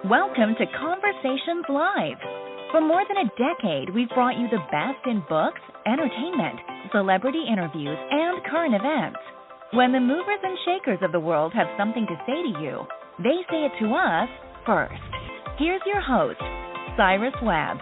Welcome to Conversations Live. For more than a decade, we've brought you the best in books, entertainment, celebrity interviews, and current events. When the movers and shakers of the world have something to say to you, they say it to us first. Here's your host, Cyrus Webb.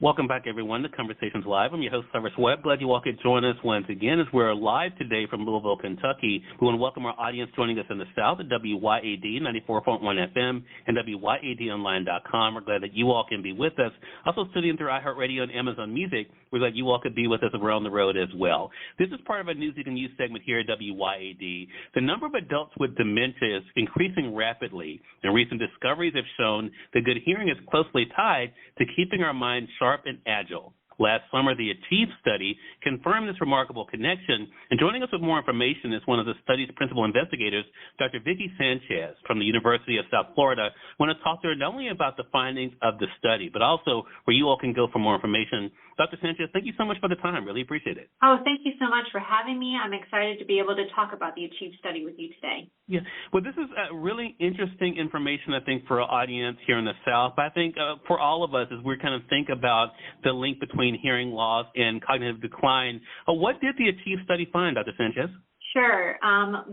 Welcome back, everyone, to Conversations Live. I'm your host, Cyrus Webb. Glad you all could join us once again as we're live today from Louisville, Kentucky. We want to welcome our audience joining us in the South at WYAD 94.1 FM and WYADonline.com. We're glad that you all can be with us. Also studying through iHeartRadio and Amazon Music, we're glad you all could be with us around the road as well. This is part of a News You Can Use segment here at WYAD. The number of adults with dementia is increasing rapidly, and recent discoveries have shown that good hearing is closely tied to keeping our minds sharp and agile. Last summer, the Achieve study confirmed this remarkable connection, and joining us with more information is one of the study's principal investigators, Dr. Vicky Sanchez from the University of South Florida. I want to talk to her not only about the findings of the study, but also where you all can go for more information. Dr. Sanchez, thank you so much for the time. Really appreciate it. Oh, thank you so much for having me. I'm excited to be able to talk about the Achieve study with you today. Yeah, well, this is really interesting information, I think, for our audience here in the South. But I think for all of us, as we kind of think about the link between hearing loss and cognitive decline, what did the Achieve study find, Dr. Sanchez? Sure.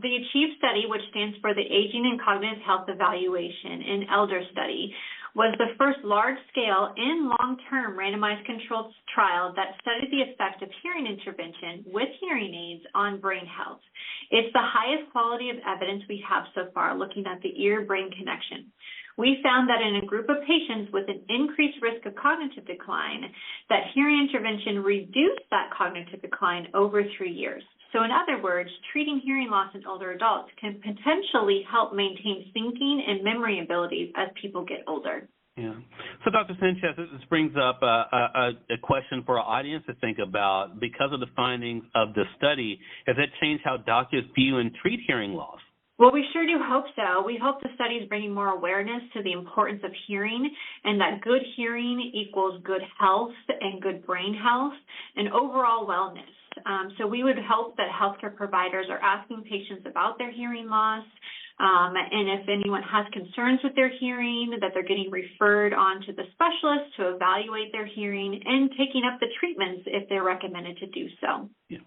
The Achieve study, which stands for the Aging and Cognitive Health Evaluation and Elder Study, was the first large-scale and long-term randomized controlled trial that studied the effect of hearing intervention with hearing aids on brain health. It's the highest quality of evidence we have so far looking at the ear-brain connection. We found that in a group of patients with an increased risk of cognitive decline, that hearing intervention reduced that cognitive decline over 3 years. So in other words, treating hearing loss in older adults can potentially help maintain thinking and memory abilities as people get older. Yeah. So, Dr. Sanchez, this brings up a question for our audience to think about. Because of the findings of the study, has that changed how doctors view and treat hearing loss? Well, we sure do hope so. We hope the study is bringing more awareness to the importance of hearing and that good hearing equals good health and good brain health and overall wellness. So we would hope that healthcare providers are asking patients about their hearing loss, and if anyone has concerns with their hearing, that they're getting referred on to the specialist to evaluate their hearing and taking up the treatments if they're recommended to do so. Yeah.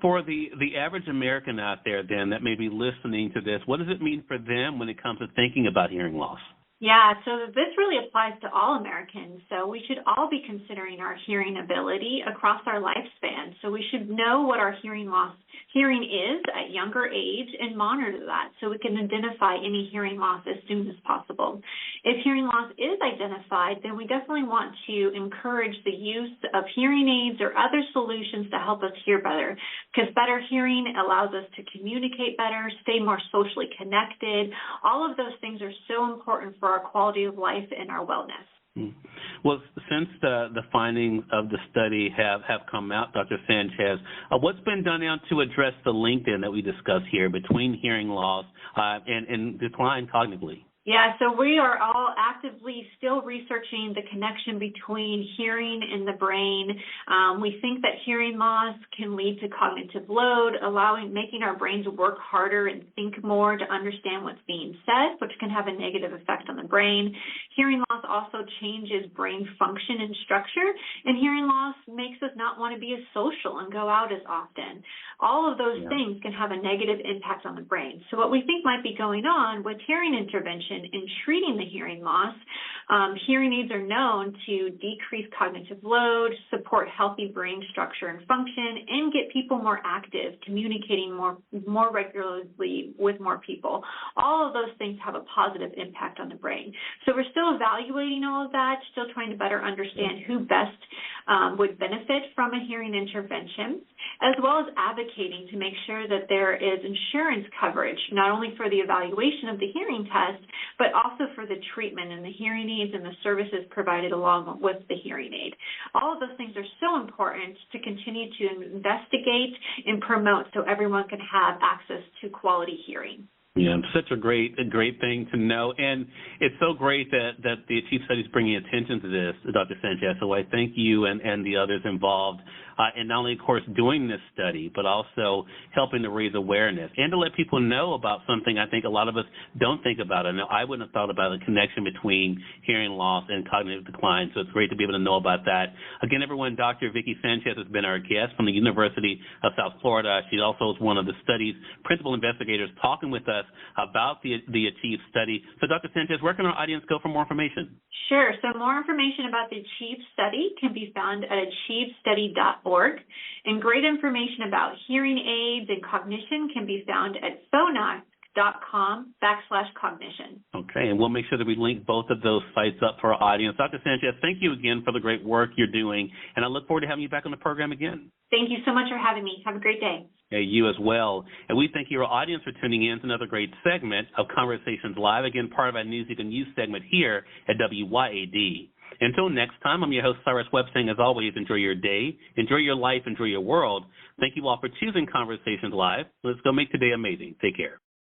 For the average American out there, then, that may be listening to this, what does it mean for them when it comes to thinking about hearing loss? Yeah, so this really applies to all Americans. So we should all be considering our hearing ability across our lifespan. So we should know what our hearing is at younger age and monitor that so we can identify any hearing loss as soon as possible. If hearing loss is identified, then we definitely want to encourage the use of hearing aids or other solutions to help us hear better, because better hearing allows us to communicate better, stay more socially connected. All of those things are so important for our quality of life and our wellness. Well, since the findings of the study have come out, Dr. Sanchez, what's been done now to address the link then that we discussed here between hearing loss and decline cognitively? Yeah, so we are all actively still researching the connection between hearing and the brain. We think that hearing loss can lead to cognitive load, making our brains work harder and think more to understand what's being said, which can have a negative effect on the brain. Hearing loss also changes brain function and structure, and hearing loss makes us not want to be as social and go out as often. All of those things can have a negative impact on the brain. So what we think might be going on with hearing intervention in treating the hearing loss, hearing aids are known to decrease cognitive load, support healthy brain structure and function, and get people more active, communicating more regularly with more people. All of those things have a positive impact on the brain. So we're still evaluating all of that, still trying to better understand who best would benefit from a hearing intervention, as well as advocating to make sure that there is insurance coverage, not only for the evaluation of the hearing test, but also for the treatment and the hearing aids and the services provided along with the hearing aid. All of those things are so important to continue to investigate and promote so everyone can have access to quality hearing. Yeah, such a great thing to know, and it's so great that the Achieve Study is bringing attention to this, Dr. Sanchez. So I thank you and the others involved in not only, of course, doing this study, but also helping to raise awareness and to let people know about something I think a lot of us don't think about. I know I wouldn't have thought about the connection between hearing loss and cognitive decline, so it's great to be able to know about that. Again, everyone, Dr. Vicky Sanchez has been our guest from the University of South Florida. She also is one of the study's principal investigators talking with us about the Achieve study. So, Dr. Sanchez, where can our audience go for more information? Sure. So more information about the Achieve study can be found at achievestudy.org, and great information about hearing aids and cognition can be found at phonak.com/cognition. Okay, and we'll make sure that we link both of those sites up for our audience. Dr. Sanchez, thank you again for the great work you're doing, and I look forward to having you back on the program again. Thank you so much for having me. Have a great day. Hey, you as well. And we thank your audience for tuning in to another great segment of Conversations Live, again, part of our News You Can Use segment here at WYAD. Until next time, I'm your host, Cyrus Webb, saying, as always, enjoy your day, enjoy your life, enjoy your world. Thank you all for choosing Conversations Live. Let's go make today amazing. Take care.